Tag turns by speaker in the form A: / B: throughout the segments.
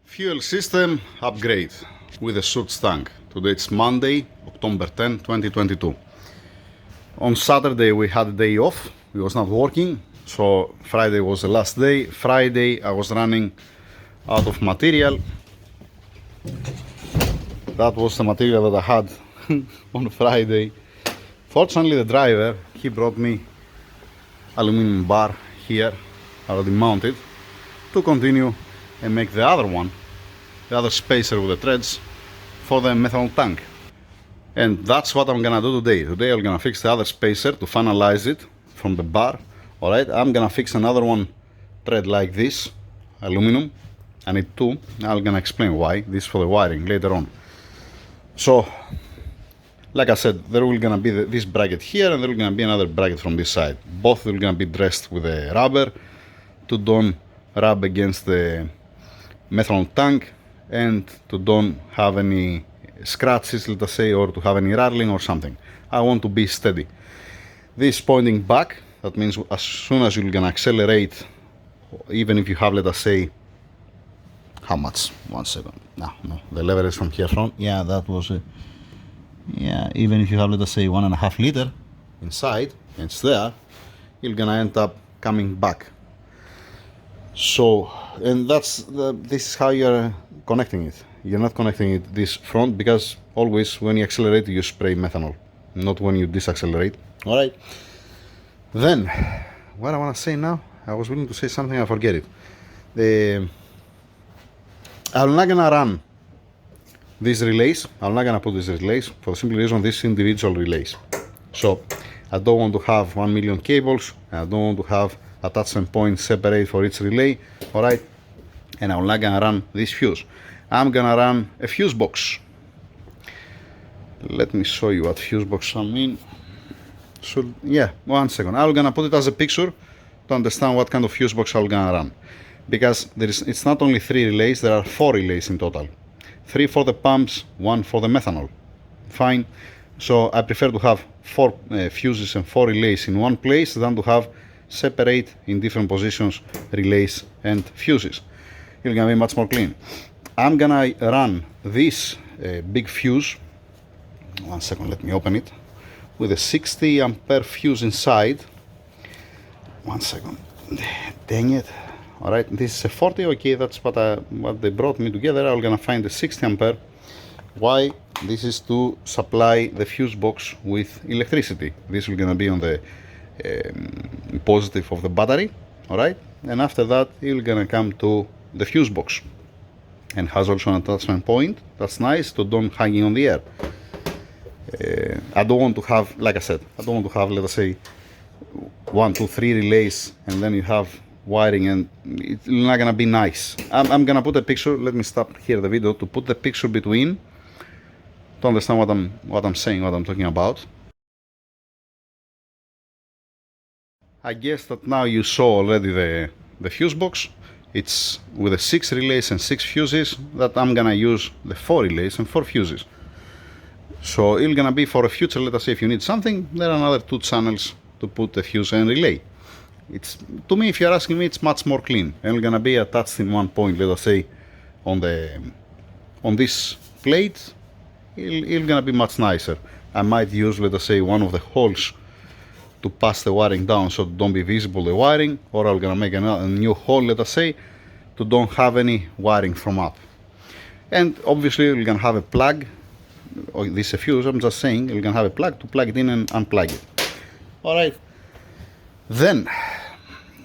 A: Fuel system upgrade with a Surge tank. Today it's Monday, October 10, 2022. On Saturday we had a day off, we was not working, so Friday was the last day. Friday I was running out of material. That was the material that I had on Friday. Fortunately the driver, he brought me aluminum bar here, already mounted, to continue and make the other one, the other spacer with the threads for the methanol tank. And that's what I'm gonna do today. Today I'm gonna fix the other spacer to finalize it from the bar. Alright, I'm gonna fix another one thread like this, aluminum. I need two. I'm gonna explain why. This is for the wiring later on. So, like I said, there will gonna be this bracket here, and there will gonna be another bracket from this side. Both will gonna be dressed with a rubber to don't rub against the methanol tank and to don't have any scratches, let us say, or to have any rattling or something. I want to be steady. This pointing back, that means as soon as you're gonna accelerate, even if you have, let us say, how much? 1 second. No, the lever is from here front. Yeah, that was a, yeah, even if you have, let us say, 1.5 liter inside, and it's there, you're gonna end up coming back. So, and this is how you're connecting it. You're not connecting it this front, because always when you accelerate you spray methanol, not when you decelerate. Alright, then what I want to say now, I was willing to say something, I forget it. I'm not gonna run these relays, I'm not gonna put these relays for the simple reason these individual relays. So I don't want to have 1 million cables, I don't want to have attachment points separate for each relay. Alright, and I'm not gonna run this fuse. I'm gonna run a fuse box. Let me show you what fuse box I mean. So yeah, 1 second. I'm gonna put it as a picture to understand what kind of fuse box I'm gonna run, because it's not only 3 relays, there are 4 relays in total. 3 for the pumps, 1 for the methanol. Fine. So I prefer to have 4 fuses and 4 relays in one place than to have separate in different positions relays and fuses. It's gonna be much more clean. I'm gonna run this big fuse. 1 second, let me open it, with a 60 ampere fuse inside. 1 second, dang it. Alright, this is a 40, okay, that's what they brought me together. I'm gonna find the 60 ampere. Why? This is to supply the fuse box with electricity. This will gonna be on the positive of the battery. Alright, and after that it's gonna come to the fuse box, and has also an attachment point. That's nice to don't hanging on the air. I don't want to have, like I said, I don't want to have, let us say, 1, 2, 3 relays and then you have wiring, and it's not gonna be nice. I'm gonna put a picture. Let me stop here the video to put the picture between, to understand what I'm saying, what I'm talking about. I guess that now you saw already the fuse box. It's with the 6 relays and 6 fuses, that I'm gonna use the 4 relays and 4 fuses. So it's gonna be for a future, let us say, if you need something, there are another 2 channels to put the fuse and relay. It's, to me, if you're asking me, it's much more clean, and it's gonna be attached in one point, let us say, on this plate. It's gonna be much nicer. I might use, let us say, one of the holes to pass the wiring down, so don't be visible the wiring, or I'm gonna make a new hole, let us say, to don't have any wiring from up. And obviously you're gonna have a plug, or this is a fuse, I'm just saying, you're gonna have a plug to plug it in and unplug it. Alright, then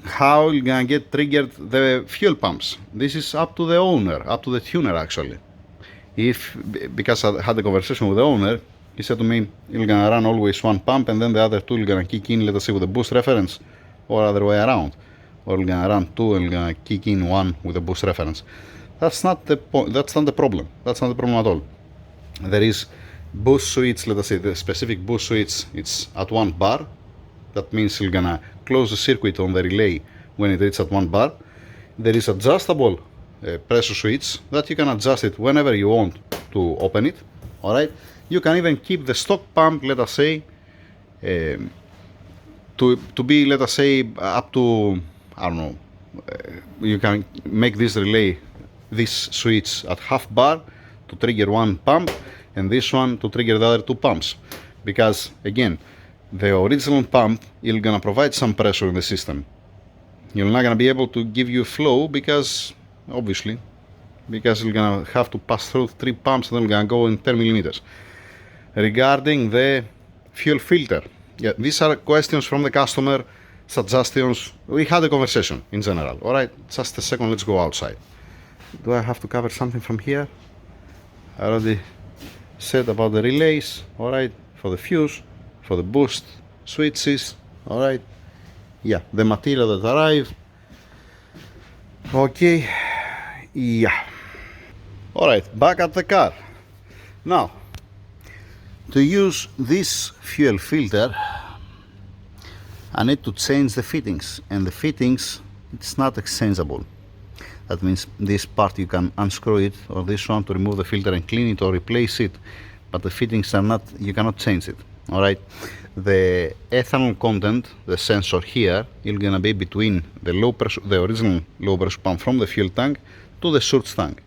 A: how you're gonna get triggered the fuel pumps? This is up to the owner, up to the tuner actually. Because I had a conversation with the owner, he said to me, you're gonna run always one pump and then the other 2 you're gonna kick in, let us say, with a boost reference, or other way around. Or you're gonna run 2 and you're gonna kick in 1 with a boost reference. That's not the point, that's not the problem. That's not the problem at all. There is boost switch, let us say, the specific boost switch, it's at 1 bar. That means you're gonna close the circuit on the relay when it reaches at 1 bar. There is adjustable pressure switch that you can adjust it whenever you want to open it. Alright, you can even keep the stock pump, let us say, to be, let us say, up to, I don't know, you can make this relay this switch at half bar to trigger one pump and this one to trigger the other two pumps, because again the original pump is gonna provide some pressure in the system. You're not gonna be able to give you flow because obviously you're gonna have to pass through 3 pumps and then we're gonna go in 10 millimeters. Regarding the fuel filter, yeah, these are questions from the customer, suggestions. We had a conversation in general. All right, just a second, let's go outside. Do I have to cover something from here? I already said about the relays. All right, for the fuse, for the boost switches. All right, yeah, the material that arrived. Okay, yeah. All right, back at the car. Now, to use this fuel filter, I need to change the fittings, and the fittings, it's not exchangeable. That means this part you can unscrew it, or this one to remove the filter and clean it or replace it, but the fittings are not, you cannot change it. All right, the ethanol content, the sensor here, is gonna be between the low pressure, the original low pressure pump from the fuel tank to the surge tank,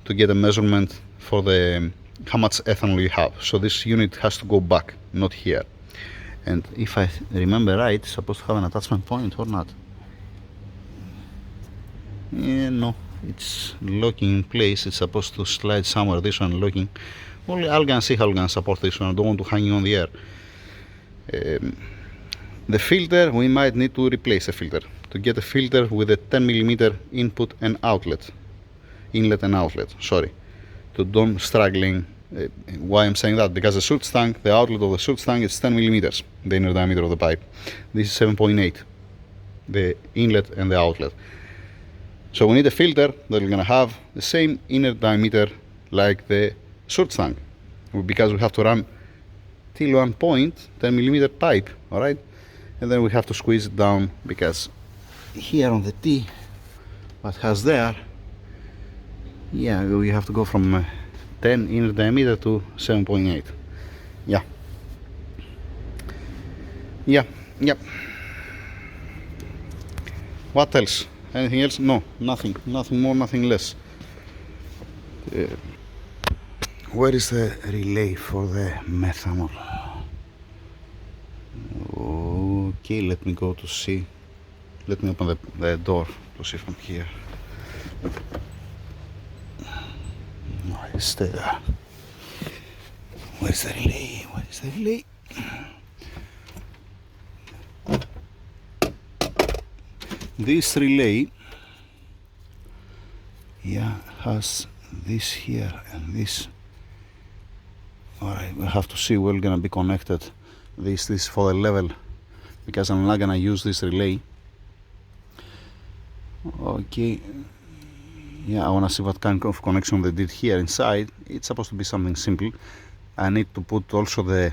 A: to get a measurement for the how much ethanol you have. So this unit has to go back, not here. And if I remember right, it's supposed to have an attachment point or not? Yeah, no, it's locking in place. It's supposed to slide somewhere. This one locking. Well, I'm gonna see how I'm gonna support this one. I don't want to hang on the air. The filter, we might need to replace a filter to get a filter with a 10 millimeter input and outlet, inlet and outlet. Sorry, to don't struggling. Why I'm saying that? Because the surge tank, the outlet of the surge tank is 10 millimeters, the inner diameter of the pipe. This is 7.8, the inlet and the outlet. So we need a filter that is going to have the same inner diameter like the surge tank, because we have to run till one point 10 millimeter pipe. All right, and then we have to squeeze it down, because here on the T, what has there, yeah, we have to go from 10 inner diameter to 7.8. Yeah. Yep. What else? Anything else? No, nothing more, nothing less. Where is the relay for the methanol? Okay, let me go to see. Let me open the door to see from here. Stay there. Where's the relay? Where is the relay? This relay, yeah, has this here and this. Alright, we have to see where we're gonna be connected. This for the level, because I'm not gonna use this relay. Okay. Yeah, I want to see what kind of connection they did here inside. It's supposed to be something simple. I need to put also the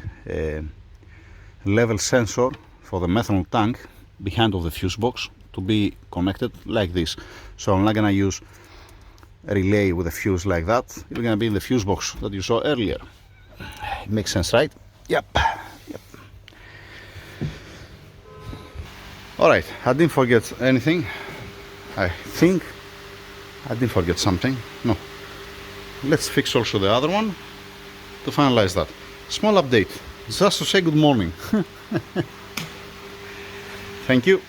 A: level sensor for the methanol tank behind of the fuse box to be connected like this. So I'm not going to use a relay with a fuse like that. It's going to be in the fuse box that you saw earlier. It makes sense, right? Yep. Alright, I didn't forget anything. I think I didn't forget something. No. Let's fix also the other one to finalize that. Small update, just to say good morning. Thank you.